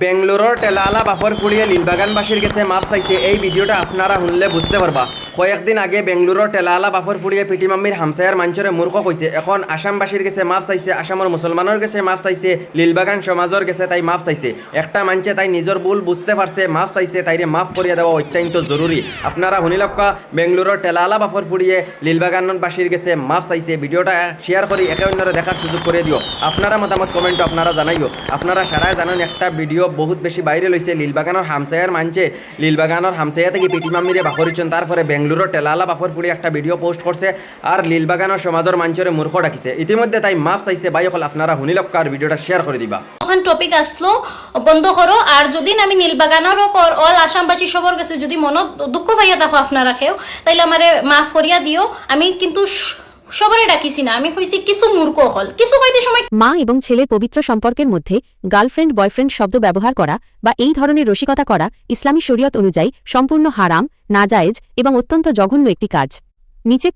বেঙ্গলোরের টেলালা বাফর ফুড়িয়ে লীলবাগানবাসীর কাছে মাপ চাইছে। এই ভিডিওটা আপনারা শুনলে বুঝতে পারবা। কয়েকদিন আগে বেঙ্গলোরের টেলালা বাফর ফুড়িয়ে পিটি মাম্মির হামসায়ার মাঞ্চরে মূর্খ কইছে। এখন আসামবাসীর কাছে মাপ চাইছে, আসামের মুসলমানের কাছে মাপ চাইছে, লীলবাগান সমাজের কাছে তাই মাপ চাইছে। একটা মানছে তাই নিজের ভুল বুঝতে পারছে, মাপ চাইছে, তাইরে মাফ করিয়ে দেওয়া অত্যন্ত জরুরি। আপনারা শুনিলক্কা বেঙ্গলোরের টেলালা বাফর ফুড়িয়ে লীলবাগানবাসীর কাছে মাপ চাইছে। ভিডিওটা শেয়ার করি একে অন্যরা দেখার সুযোগ করে দিও। আপনারা মতামত কমেন্ট আপনারা জানাইও। আপনারা সারাই জানেন একটা ভিডিও বহুত বেশি বাইরে লইছে। লীলবাগানের হামসায়ার মানছে লীলবাগানের হামসায়া থেকে পিটি মাম্মিরে বাখরিছেন। তারপরে বেঙ্গলোরের টেলালা বাফর ফুড়ি একটা ভিডিও পোস্ট করছে আর লীলবাগানের সমাজের মাঞ্চরে মূর্খ ডাকিছে। ইতিমধ্যে তাই মাফ চাইছে। ভাই হল আপনারা শুনিলক্কা আর ভিডিওটা শেয়ার করে দিবা। তখন টপিক আসলো বন্ধ করো। আর যদি আমি নীলবাগানের অল আসামবাসী সবার কাছে যদি মনত দুঃখ পাইয়া দেখো আপনারা কেউ, তাইলে আমারে মাফ করিয়া দিও। আমি কিন্তু সবারই ডাকিছি না, আমি কইছি কিছু মূর্খ হল, কিছু কইতে সময়। মা এবং ছেলের পবিত্র সম্পর্কের মধ্যে গার্লফ্রেন্ড বয়ফ্রেন্ড শব্দ ব্যবহার করা বা এই ধরনের রসিকতা করা ইসলামী শরীয়ত অনুযায়ী সম্পূর্ণ হারাম, নাজায়েজ এবং অত্যন্ত জঘন্য একটি কাজ। নিচে